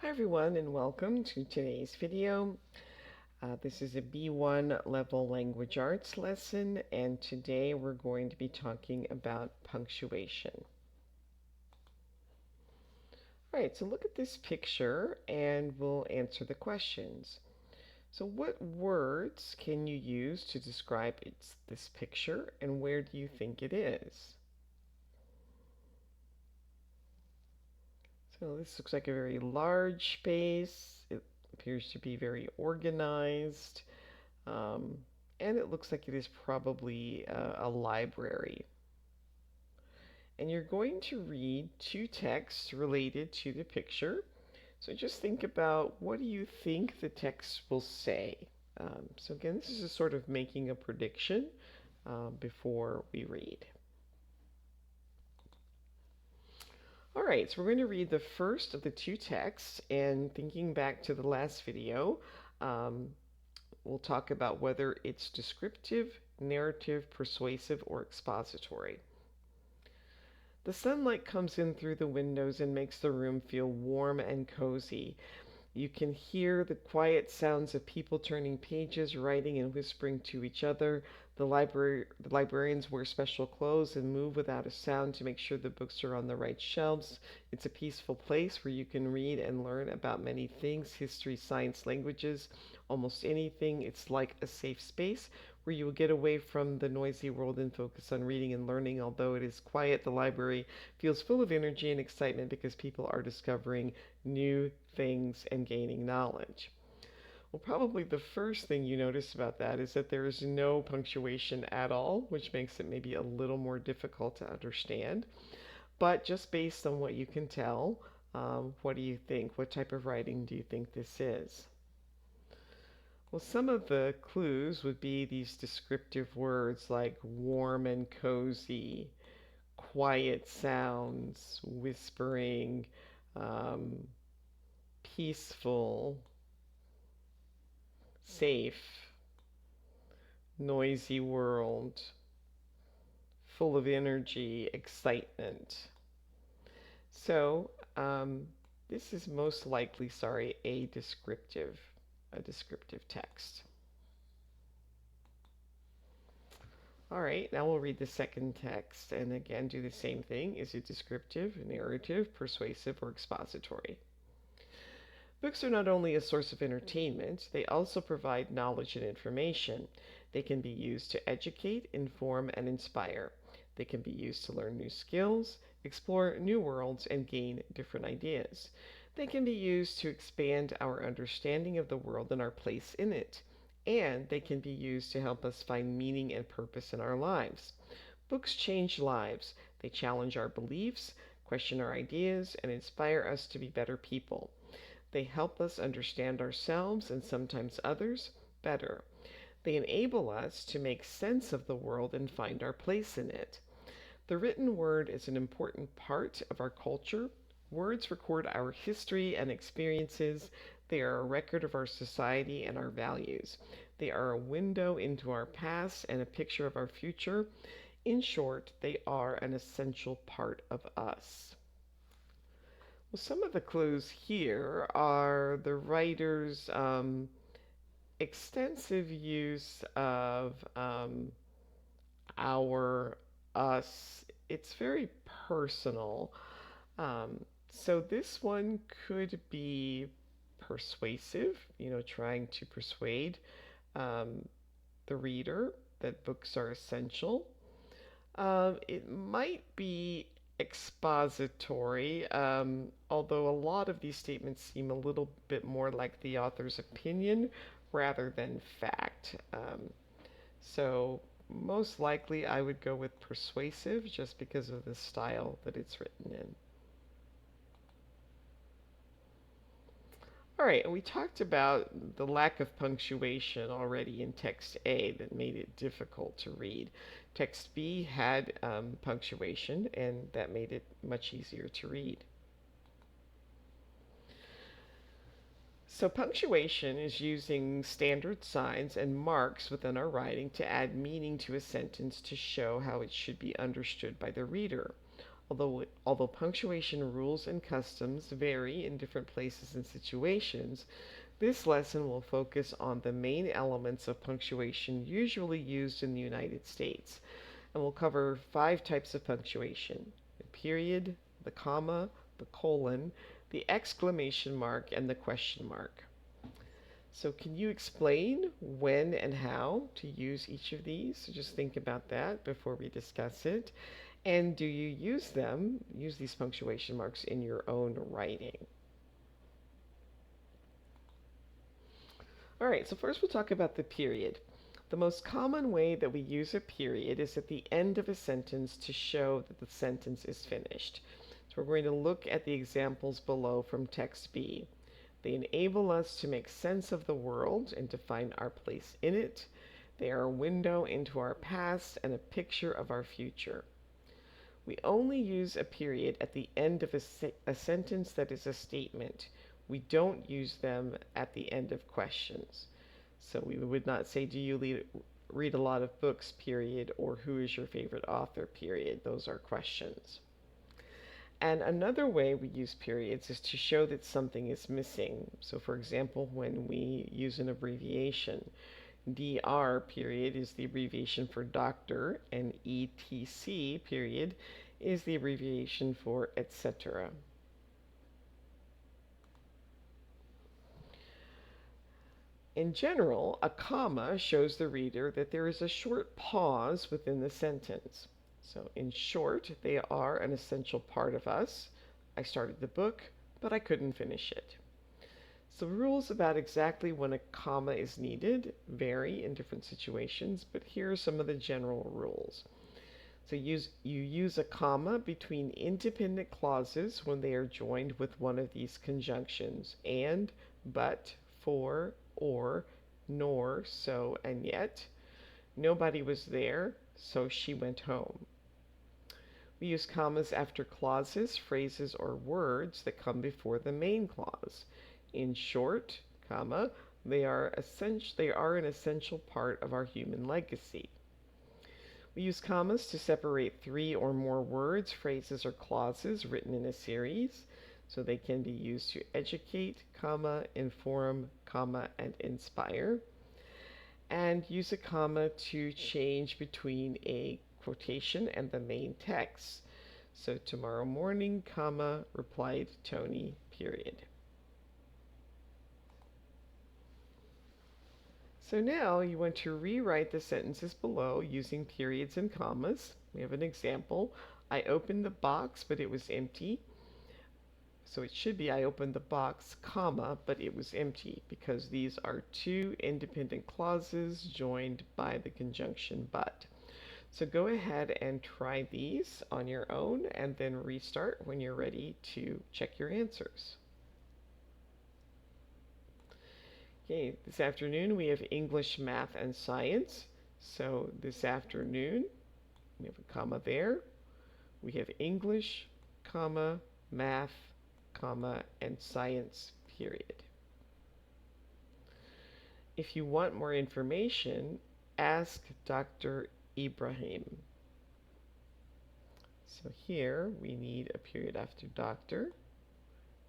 Hi everyone and welcome to today's video. This is a B1 level language arts lesson, and today we're going to be talking about punctuation. Alright, so look at this picture and we'll answer the questions. So what words can you use to describe this picture, and where do you think it is? So this looks like a very large space. It appears to be very organized. Um, and it looks like it is probably a library. And you're going to read two texts related to the picture. So just think about, what do you think the text will say? So again, this is a sort of making a prediction before we read. All right, so we're going to read the first of the two texts, and thinking back to the last video, um, we'll talk about whether it's descriptive, narrative, persuasive, or expository. The sunlight comes in through the windows and makes the room feel warm and cozy. You can hear the quiet sounds of people turning pages, writing and whispering to each other. The librarians wear special clothes and move without a sound to make sure the books are on the right shelves. It's a peaceful place where you can read and learn about many things: history, science, languages, almost anything. It's like a safe space where you will get away from the noisy world and focus on reading and learning. Although it is quiet, the library feels full of energy and excitement because people are discovering new things and gaining knowledge. Well, probably the first thing you notice about that is that there is no punctuation at all, which makes it maybe a little more difficult to understand. But just based on what you can tell, what do you think? What type of writing do you think this is? Well, some of the clues would be these descriptive words like warm and cozy, quiet sounds, whispering, um, peaceful, safe, noisy world, full of energy, excitement. So, this is most likely, a descriptive text. All right, now we'll read the second text and again do the same thing. Is it descriptive, narrative, persuasive, or expository? Books are not only a source of entertainment, they also provide knowledge and information. They can be used to educate, inform, and inspire. They can be used to learn new skills, explore new worlds, and gain different ideas. They can be used to expand our understanding of the world and our place in it. And they can be used to help us find meaning and purpose in our lives. Books change lives. They challenge our beliefs, question our ideas, and inspire us to be better people. They help us understand ourselves and sometimes others better. They enable us to make sense of the world and find our place in it. The written word is an important part of our culture. Words record our history and experiences. They are a record of our society and our values. They are a window into our past and a picture of our future. In short, they are an essential part of us. Well, some of the clues here are the writer's extensive use of our, us. It's very personal. So this one could be persuasive, trying to persuade um, the reader that books are essential. It might be expository, although a lot of these statements seem a little bit more like the author's opinion rather than fact. So most likely I would go with persuasive just because of the style that it's written in. All right, and we talked about the lack of punctuation already in text A that made it difficult to read. Text B had punctuation, and that made it much easier to read. So, punctuation is using standard signs and marks within our writing to add meaning to a sentence to show how it should be understood by the reader. Although punctuation rules and customs vary in different places and situations, this lesson will focus on the main elements of punctuation usually used in the United States, and we'll cover 5 types of punctuation: the period, the comma, the colon, the exclamation mark, and the question mark. So can you explain when and how to use each of these? So just think about that before we discuss it. And do you use these punctuation marks in your own writing? All right, so first we'll talk about the period. The most common way that we use a period is at the end of a sentence to show that the sentence is finished. So we're going to look at the examples below from text B. They enable us to make sense of the world and to find our place in it. They are a window into our past and a picture of our future. We only use a period at the end of a sentence that is a statement. We don't use them at the end of questions. So we would not say, do you read a lot of books, period, or who is your favorite author, period. Those are questions. And another way we use periods is to show that something is missing. So for example, when we use an abbreviation, DR period is the abbreviation for doctor, and ETC period is the abbreviation for etc. In general, a comma shows the reader that there is a short pause within the sentence. So in short, they are an essential part of us. I started the book, but I couldn't finish it. So rules about exactly when a comma is needed vary in different situations, but here are some of the general rules. So you use a comma between independent clauses when they are joined with one of these conjunctions: and, but, for, or, nor, so, and yet. Nobody was there, so she went home. We use commas after clauses, phrases, or words that come before the main clause. In short, comma, they are an essential part of our human legacy. We use commas to separate 3 or more words, phrases, or clauses written in a series. So they can be used to educate, comma, inform, comma, and inspire. And use a comma to change between a quotation and the main text. So tomorrow morning, comma, replied Tony, period. So now you want to rewrite the sentences below using periods and commas. We have an example. I opened the box, but it was empty. So it should be I opened the box, comma, but it was empty, because these are 2 independent clauses joined by the conjunction but. So go ahead and try these on your own and then restart when you're ready to check your answers. Okay, this afternoon we have English, math, and science. So this afternoon, we have a comma there. We have English, comma, math, comma, and science, period. If you want more information, ask Dr. Ibrahim. So here we need a period after doctor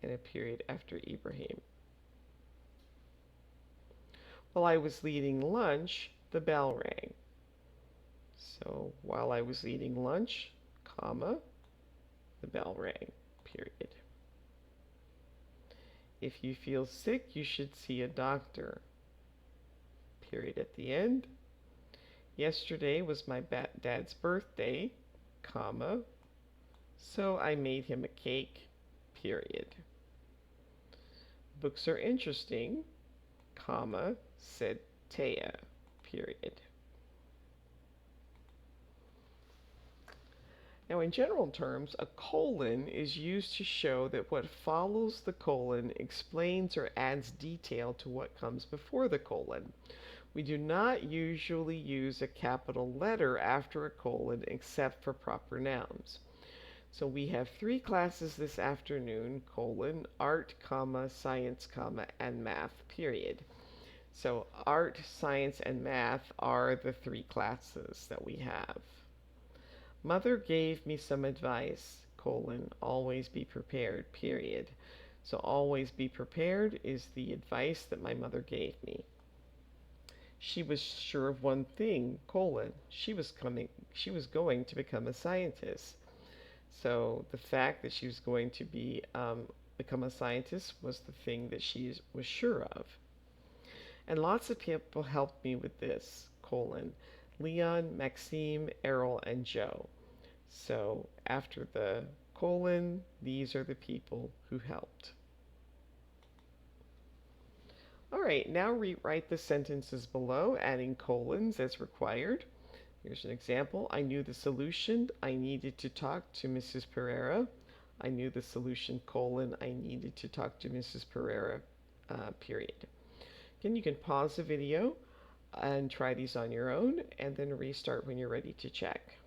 and a period after Ibrahim. While I was eating lunch, the bell rang. So while I was eating lunch, comma, the bell rang, period. If you feel sick, you should see a doctor, period at the end. Yesterday was my dad's birthday, comma, so I made him a cake, period. Books are interesting, comma, said Taya, period. Now, in general terms, a colon is used to show that what follows the colon explains or adds detail to what comes before the colon. We do not usually use a capital letter after a colon except for proper nouns. So we have 3 classes this afternoon, colon, art, comma, science, comma, and math, period. So art, science, and math are the 3 classes that we have. Mother gave me some advice. colon, always be prepared, period. So always be prepared is the advice that my mother gave me. She was sure of one thing, colon, she was going to become a scientist. So the fact that she was going to become a scientist was the thing that she was sure of. And lots of people helped me with this, colon. Leon, Maxime, Errol, and Joe. So after the colon, these are the people who helped. All right, now rewrite the sentences below, adding colons as required. Here's an example. I knew the solution. I needed to talk to Mrs. Pereira. I knew the solution, colon. I needed to talk to Mrs. Pereira, period. Again, you can pause the video and try these on your own, and then restart when you're ready to check.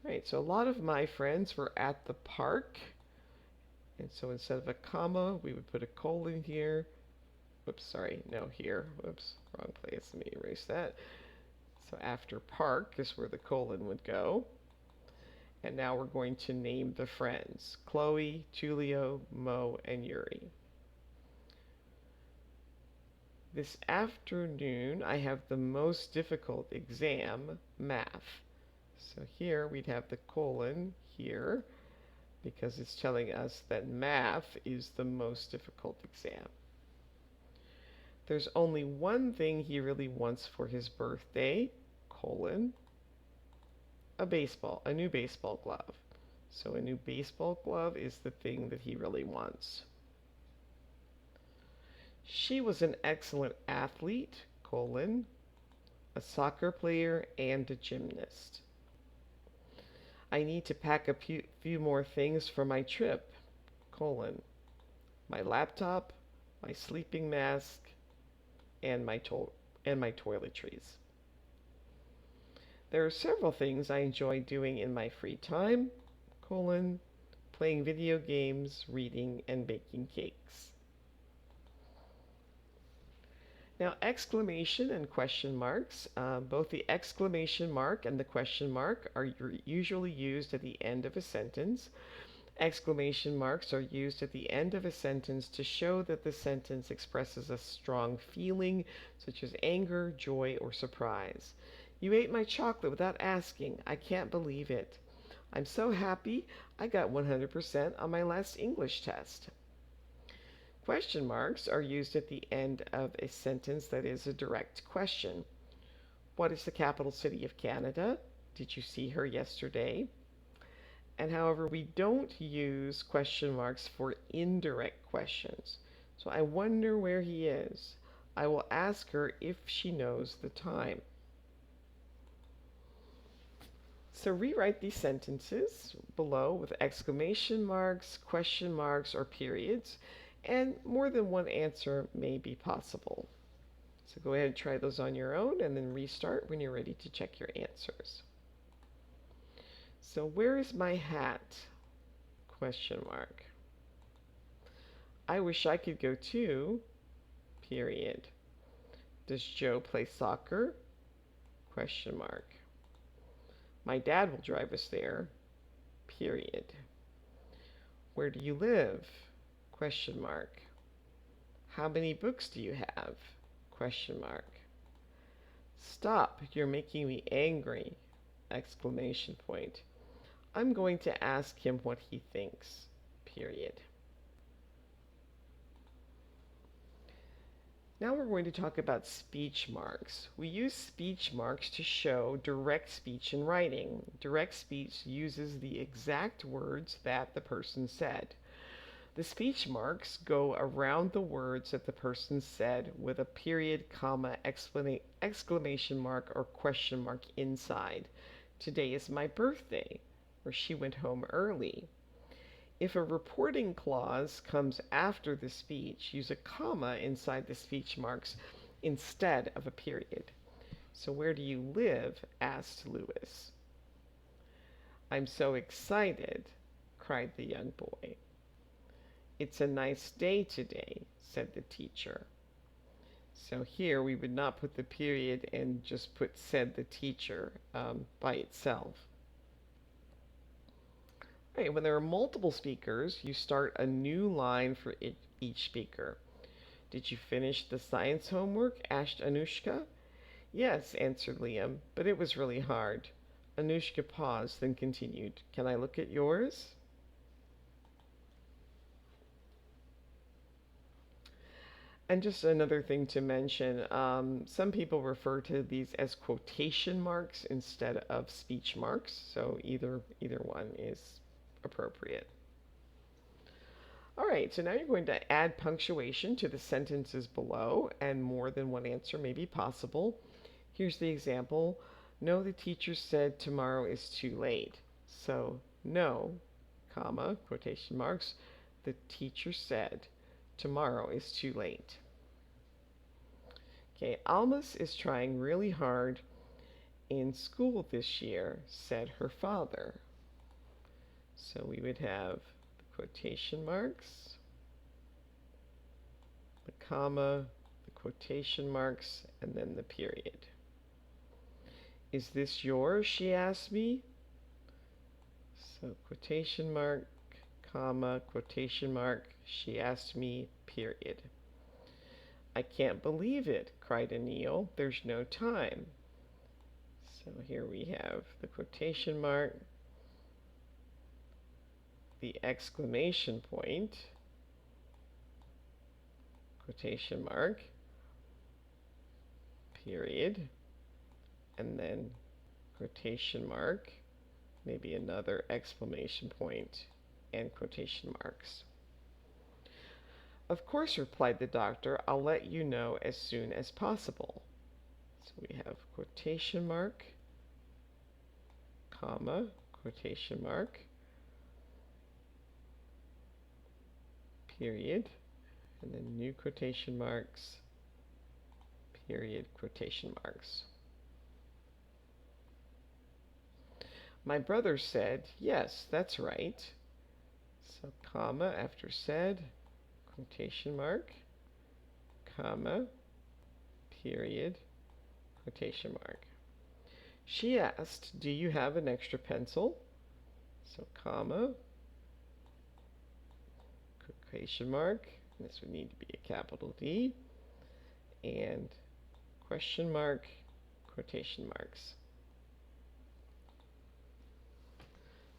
All right, so a lot of my friends were at the park. And so instead of a comma, we would put a colon here. Whoops, sorry, no, here. Whoops, wrong place. Let me erase that. So after park is where the colon would go. And now we're going to name the friends. Chloe, Tulio, Mo, and Yuri. This afternoon, I have the most difficult exam, math. So here we'd have the colon here, because it's telling us that math is the most difficult exam. There's only one thing he really wants for his birthday, colon, a new baseball glove. So a new baseball glove is the thing that he really wants. She was an excellent athlete, colon, a soccer player and a gymnast. I need to pack a few more things for my trip, colon, my laptop, my sleeping mask, and my toiletries. There are several things I enjoy doing in my free time, colon, playing video games, reading, and baking cakes. Now, exclamation and question marks, both the exclamation mark and the question mark are usually used at the end of a sentence. Exclamation marks are used at the end of a sentence to show that the sentence expresses a strong feeling, such as anger, joy, or surprise. You ate my chocolate without asking. I can't believe it. I'm so happy I got 100% on my last English test. Question marks are used at the end of a sentence that is a direct question. What is the capital city of Canada? Did you see her yesterday? And however, we don't use question marks for indirect questions. So I wonder where he is. I will ask her if she knows the time. So rewrite these sentences below with exclamation marks, question marks, or periods, and more than one answer may be possible. So go ahead and try those on your own and then restart when you're ready to check your answers. So where is my hat? Question mark. I wish I could go too. Period. Does Joe play soccer? Question mark. My dad will drive us there. Period. Where do you live? Question mark. How many books do you have? Question mark. Stop, you're making me angry! Exclamation point. I'm going to ask him what he thinks. Period. Now we're going to talk about speech marks. We use speech marks to show direct speech in writing. Direct speech uses the exact words that the person said. The speech marks go around the words that the person said with a period, comma, exclamation mark, or question mark inside. Today is my birthday, or she went home early. If a reporting clause comes after the speech, use a comma inside the speech marks instead of a period. So where do you live? Asked Louis. I'm so excited, cried the young boy. It's a nice day today, said the teacher. So here we would not put the period and just put said the teacher by itself. Right, when there are multiple speakers, you start a new line for each speaker. Did you finish the science homework? Asked Anushka. Yes, answered Liam, but it was really hard. Anushka paused, then continued. Can I look at yours? And just another thing to mention, some people refer to these as quotation marks instead of speech marks, so either one is appropriate. All right, so now you're going to add punctuation to the sentences below, and more than one answer may be possible. Here's the example. No, the teacher said tomorrow is too late. So, no, comma, quotation marks, the teacher said tomorrow is too late. Okay, Almas is trying really hard in school this year, said her father. So we would have the quotation marks, the comma, the quotation marks, and then the period. Is this yours? She asked me. So quotation mark, comma, quotation mark, she asked me, period. I can't believe it, cried Anil. There's no time. So here we have the quotation mark, the exclamation point, quotation mark, period, and then quotation mark, maybe another exclamation point, and quotation marks. Of course, replied the doctor, I'll let you know as soon as possible. So we have quotation mark, comma, quotation mark, period, and then new quotation marks, period, quotation marks. My brother said, yes, that's right. So comma after said, quotation mark, comma, period, quotation mark. She asked, do you have an extra pencil? So comma, quotation mark, this would need to be a capital D, and question mark, quotation marks.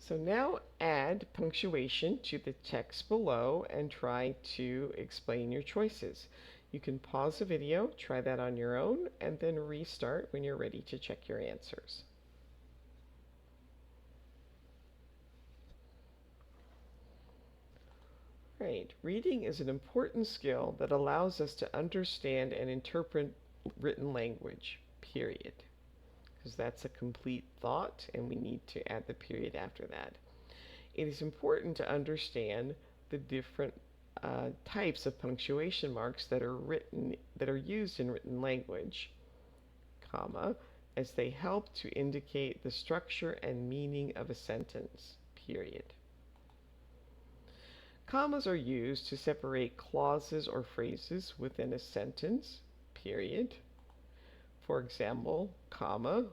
So now add punctuation to the text below and try to explain your choices. You can pause the video, try that on your own, and then restart when you're ready to check your answers. Right, reading is an important skill that allows us to understand and interpret written language, period. Because that's a complete thought, and we need to add the period after that. It is important to understand the different types of punctuation marks that are used in written language, comma, as they help to indicate the structure and meaning of a sentence, period. Commas are used to separate clauses or phrases within a sentence, period. For example, comma,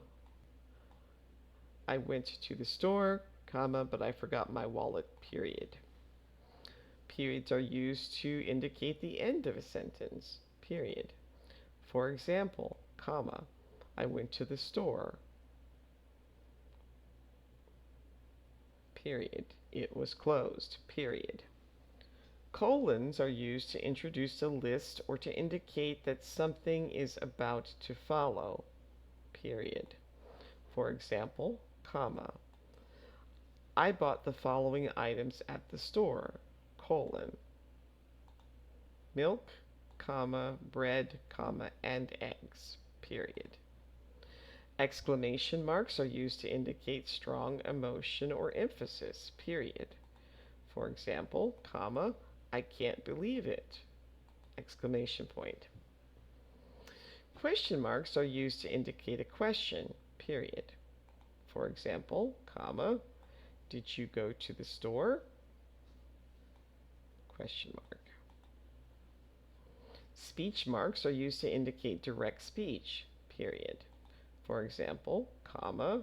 I went to the store, comma, but I forgot my wallet, period. Periods are used to indicate the end of a sentence, period. For example, comma, I went to the store, period. It was closed, period. Colons are used to introduce a list or to indicate that something is about to follow, period. For example, comma, I bought the following items at the store, colon, milk, comma, bread, comma, and eggs, period. Exclamation marks are used to indicate strong emotion or emphasis, period. For example, comma, I can't believe it, exclamation point. Question marks are used to indicate a question, period. For example, comma, did you go to the store? Question mark. Speech marks are used to indicate direct speech, period. For example, comma,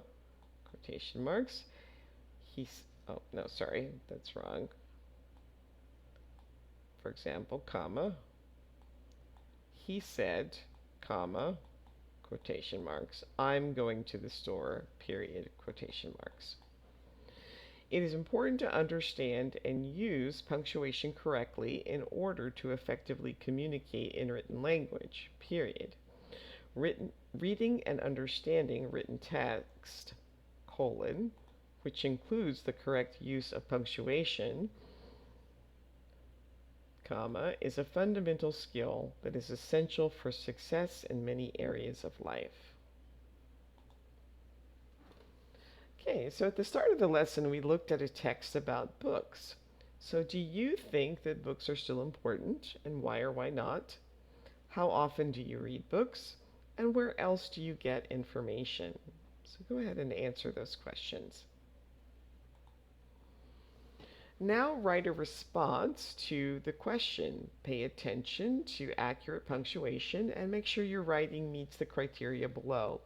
quotation marks, Oh, no, sorry, that's wrong. For example, comma, he said, comma, quotation marks, I'm going to the store, period, quotation marks. It is important to understand and use punctuation correctly in order to effectively communicate in written language, period. Reading and understanding written text, colon, which includes the correct use of punctuation, comma, is a fundamental skill that is essential for success in many areas of life. Okay, so at the start of the lesson, we looked at a text about books. So do you think that books are still important, and why or why not? How often do you read books, and where else do you get information? So go ahead and answer those questions. Now write a response to the question. Pay attention to accurate punctuation and make sure your writing meets the criteria below.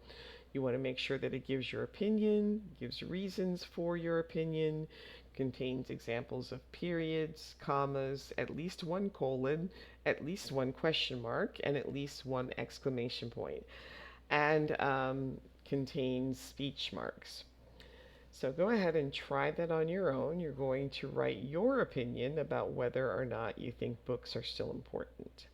You want to make sure that it gives your opinion, gives reasons for your opinion, contains examples of periods, commas, at least one colon, at least one question mark, and at least one exclamation point, and contains speech marks. So go ahead and try that on your own. You're going to write your opinion about whether or not you think books are still important.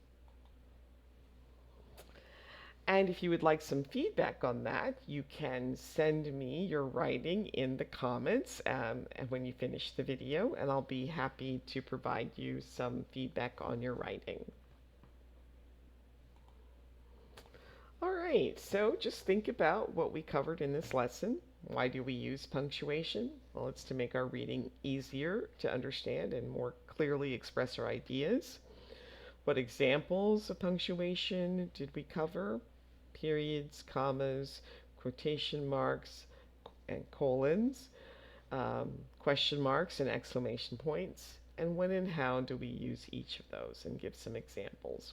And if you would like some feedback on that, you can send me your writing in the comments when you finish the video, and I'll be happy to provide you some feedback on your writing. All right, so just think about what we covered in this lesson. Why do we use punctuation? Well, it's to make our reading easier to understand and more clearly express our ideas. What examples of punctuation did we cover? Periods, commas, quotation marks, and colons, question marks, and exclamation points. And when and how do we use each of those, and give some examples.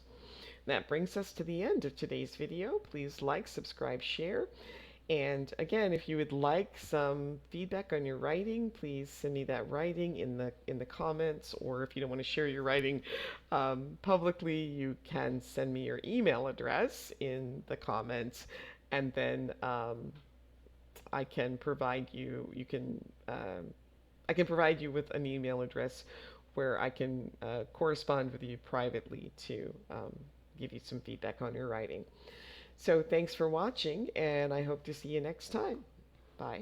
That brings us to the end of today's video. Please like, subscribe, share. And again, if you would like some feedback on your writing, please send me that writing in the comments, or if you don't want to share your writing publicly, you can send me your email address in the comments, and then I can provide you. I can provide you with an email address where I can correspond with you privately to give you some feedback on your writing. So thanks for watching, and I hope to see you next time. Bye.